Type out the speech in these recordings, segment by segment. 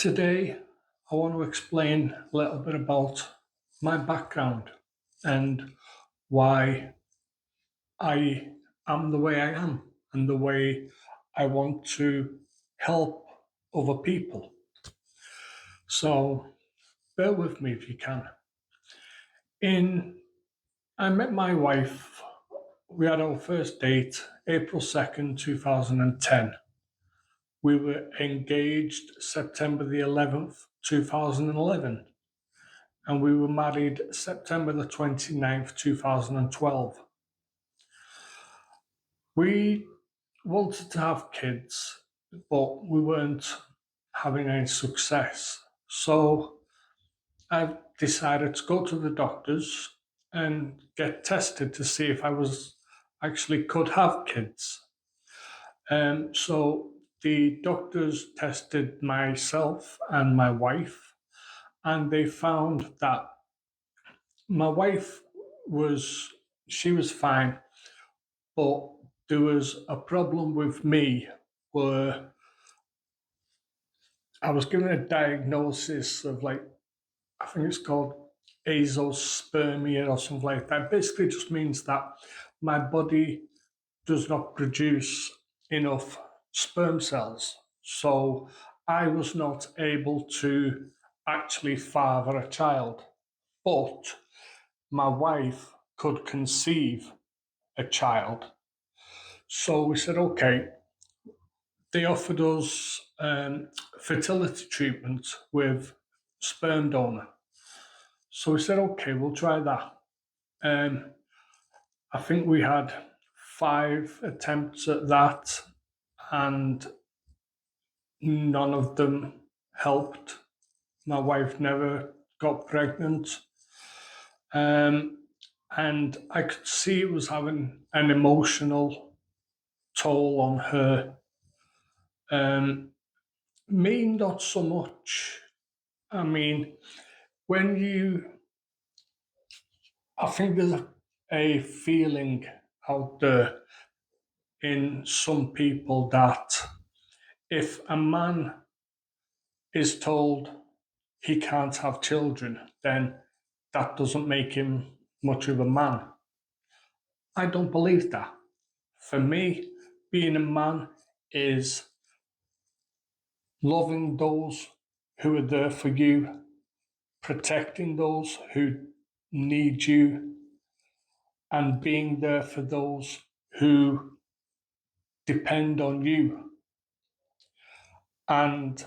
Today, I want to explain a little bit about my background and why I am the way I am and the way I want to help other people. So, bear with me if you can. In I met my wife. We had our first date April 2nd, 2010. We were engaged September the 11th, 2011. And we were married September the 29th, 2012. We wanted to have kids, but we weren't having any success. So I decided to go to the doctors and get tested to see if I was actually could have kids. So the doctors tested myself and my wife, and they found that my wife was she was fine, but there was a problem with me where I was given a diagnosis of like I think it's called azospermia or something like that. Basically, just means that my body does not produce enough sperm cells, so I was not able to actually father a child, but my wife could conceive a child. So we said, okay. They offered us fertility treatment with sperm donor. So we said, okay, we'll try that. Um, I think we had 5 attempts at that, and none of them helped. My wife never got pregnant. Um, and I could see it was having an emotional toll on her. Um, Me, not so much. I mean, when you, I think there's a feeling out there in some people that if a man is told he can't have children, then that doesn't make him much of a man. I don't believe that. For me, being a man is loving those who are there for you, protecting those who need you, and being there for those who depend on you. And,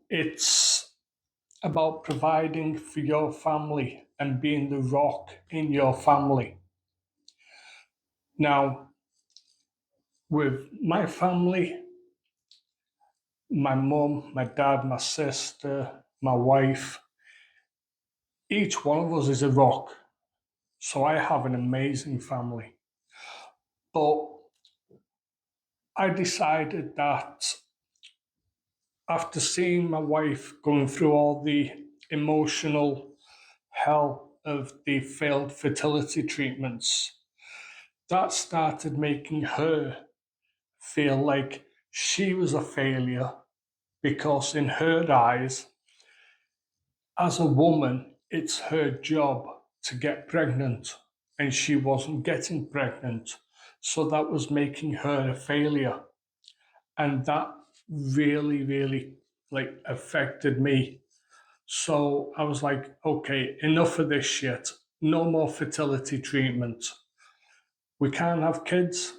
it's about providing for your family and being the rock in your family. Now, with my family, my mum, my dad, my sister, my wife, each one of us is a rock. So I have an amazing family. But I decided that after seeing my wife going through all the emotional hell of the failed fertility treatments, that started making her feel like she was a failure because, in her eyes, as a woman, it's her job to get pregnant, and she wasn't getting pregnant. So that was making her a failure. And that really, really like affected me. So I was like, okay, enough of this shit. No more fertility treatment. We can't have kids.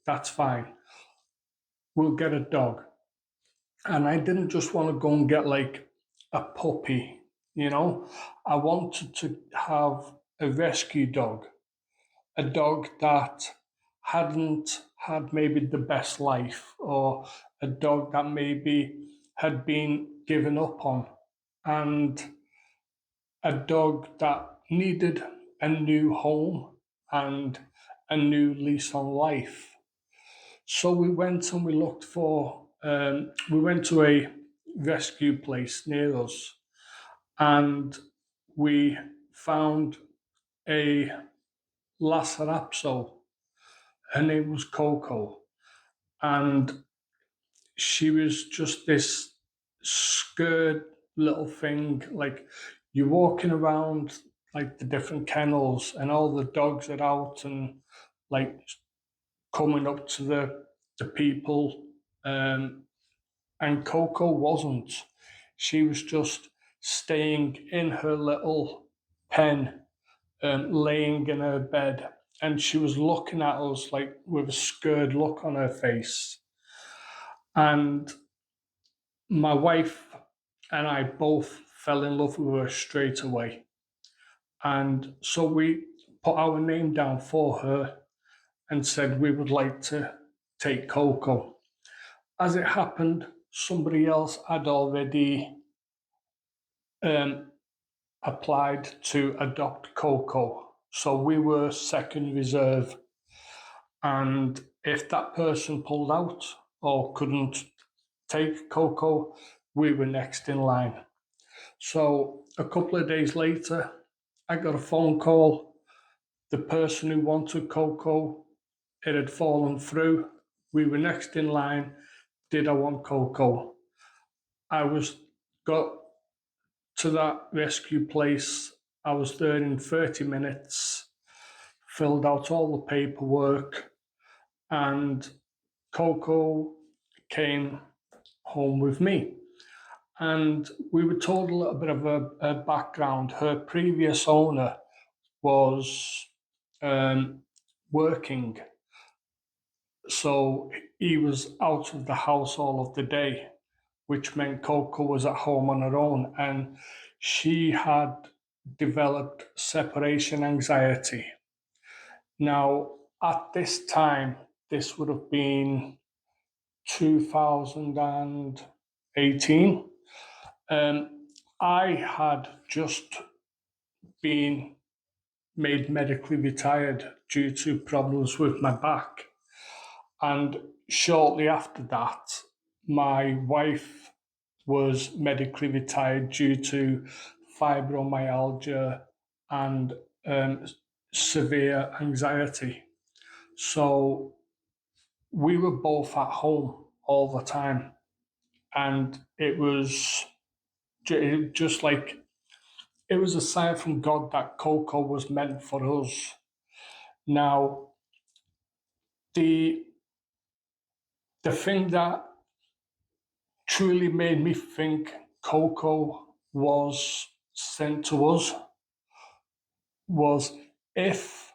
That's fine. We'll get a dog. And I didn't just want to go and get like a puppy, you know. I wanted to have a rescue dog, a dog that hadn't had maybe the best life, or a dog that maybe had been given up on, and a dog that needed a new home and a new lease on life. So we went and we went to a rescue place near us, and we found a Lhasa. Her name was Coco, and she was just this scared little thing. Like, you're walking around like the different kennels, and all the dogs are out and like coming up to the people. And Coco wasn't. She was just staying in her little pen, laying in her bed, and she was looking at us like with a scared look on her face. And my wife and I both fell in love with her straight away. And so we put our name down for her and said we would like to take Coco. As it happened, somebody else had already um, applied to adopt Coco. So we were second reserve. And if that person pulled out or couldn't take Coco, we were next in line. So a couple of days later, I got a phone call. The person who wanted Coco, it had fallen through. We were next in line. Did I want Coco? I was got to that rescue place. I was there in 30 minutes, filled out all the paperwork, and Coco came home with me. And we were told a little bit of a background. Her previous owner was um, working, so he was out of the house all of the day, which meant Coco was at home on her own, and she had developed separation anxiety. Now, at this time, this would have been 2018. I had just been made medically retired due to problems with my back. And shortly after that, my wife was medically retired due to fibromyalgia and um, severe anxiety. So we were both at home all the time. And it was just like, it was a sign from God that Coco was meant for us. Now, the the thing that truly made me think Coco was sent to us was if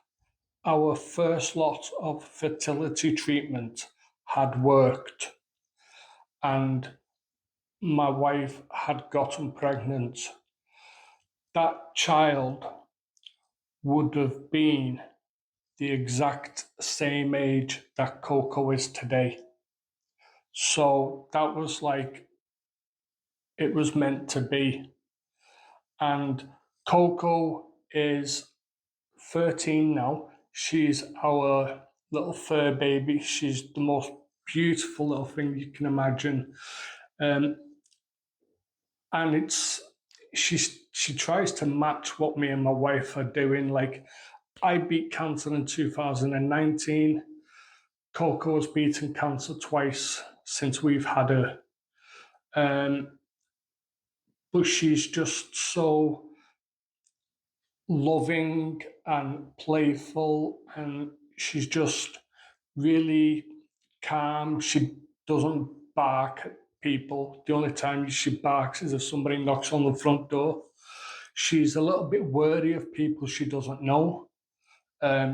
our first lot of fertility treatment had worked and my wife had gotten pregnant, that child would have been the exact same age that Coco is today. So that was like, it was meant to be. And Coco is 13 now. She's our little fur baby. She's the most beautiful little thing you can imagine. Um, and she tries to match what me and my wife are doing. Like, I beat cancer in 2019. Coco's beaten cancer twice since we've had her. But she's just so loving and playful, and she's just really calm. She doesn't bark at people. The only time she barks is if somebody knocks on the front door. She's a little bit wary of people she doesn't know.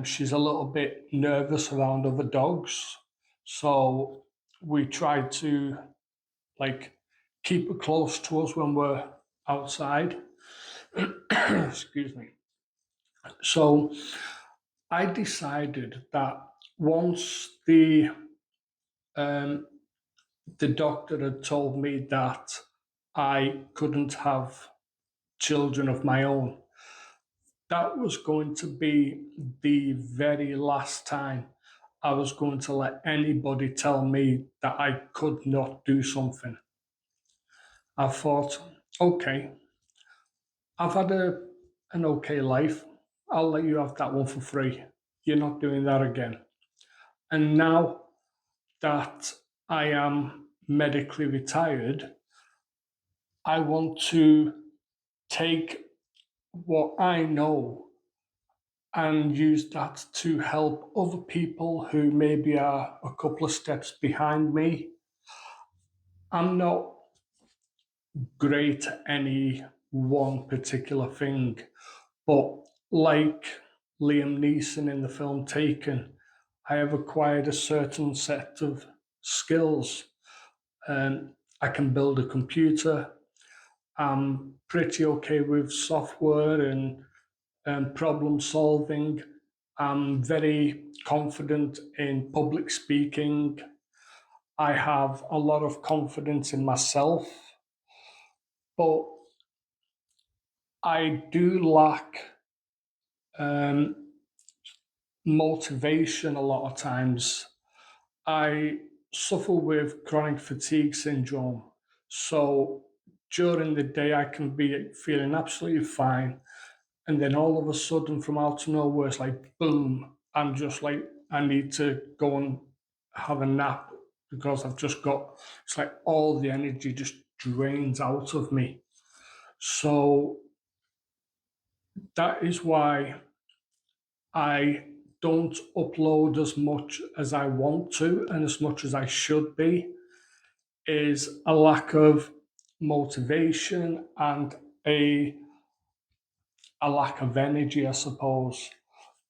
She's a little bit nervous around other dogs. So we try to like keep her close to us when we're outside. Excuse me. So I decided that once um, the doctor had told me that I couldn't have children of my own, that was going to be the very last time I was going to let anybody tell me that I could not do something. I thought, okay, I've had an okay life. I'll let you have that one for free. You're not doing that again. And now that I am medically retired, I want to take what I know and use that to help other people who maybe are a couple of steps behind me. I'm not great at any one particular thing, but like Liam Neeson in the film Taken, I have acquired a certain set of skills. I can build a computer. I'm pretty okay with software and problem solving. I'm very confident in public speaking. I have a lot of confidence in myself, but I do lack um, motivation a lot of times. I suffer with chronic fatigue syndrome. So during the day, I can be feeling absolutely fine. And then all of a sudden, from out of nowhere, it's like, boom, I'm just like, I need to go and have a nap because I've just got, it's like all the energy just drains out of me. So that is why I don't upload as much as I want to and as much as I should be, is a lack of motivation and a lack of energy, I suppose.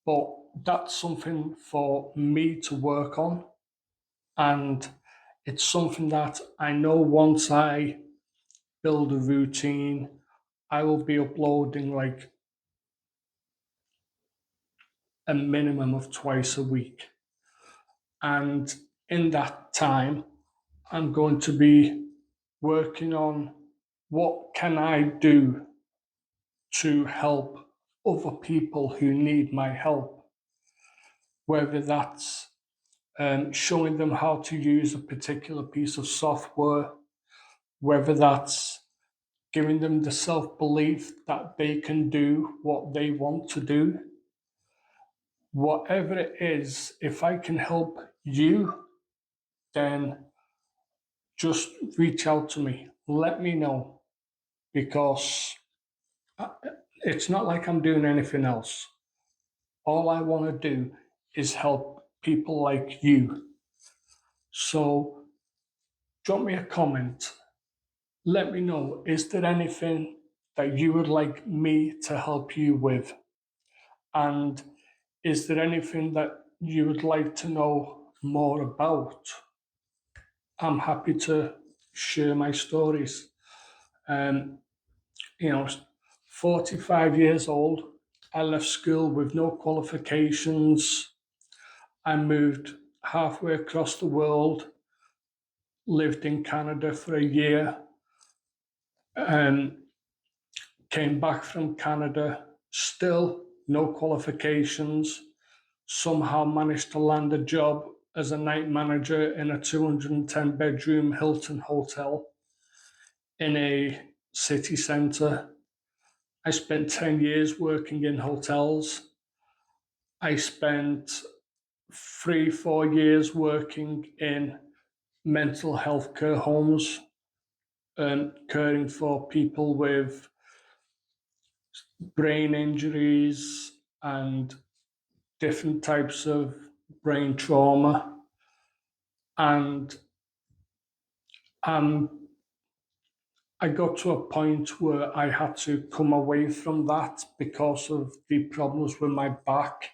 But that's something for me to work on. And it's something that I know once I build a routine, I will be uploading like a minimum of twice a week. And in that time, I'm going to be working on what can I do to help other people who need my help, whether that's showing them how to use a particular piece of software, whether that's giving them the self belief that they can do what they want to do. Whatever it is, if I can help you, then just reach out to me. Let me know because it's not like I'm doing anything else. All I want to do is help people like you. So drop me a comment. Let me know, is there anything that you would like me to help you with? And is there anything that you would like to know more about? I'm happy to share my stories. Um, you know, 45 years old, I left school with no qualifications. I moved halfway across the world, lived in Canada for a year, and came back from Canada, still no qualifications, somehow managed to land a job as a night manager in a 210 bedroom Hilton hotel in a city centre. I spent 10 years working in hotels. I spent 3, 4 years working in mental health care homes and caring for people with brain injuries and different types of brain trauma. And I got to a point where I had to come away from that because of the problems with my back.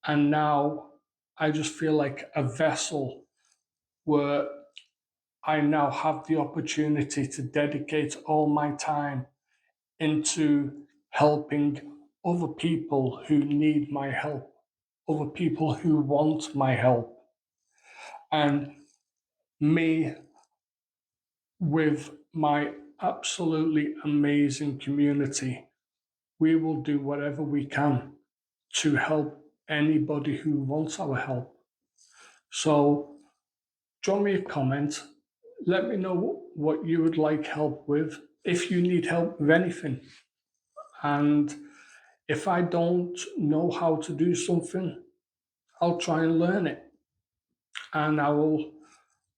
And now I just feel like a vessel where I now have the opportunity to dedicate all my time into helping other people who need my help, other people who want my help. And me, with my absolutely amazing community, we will do whatever we can to help anybody who wants our help. So, drop me a comment. Let me know what you would like help with, if you need help with anything. And if I don't know how to do something, I'll try and learn it. And I will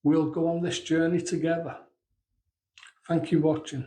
We'll go on this journey together. Thank you for watching.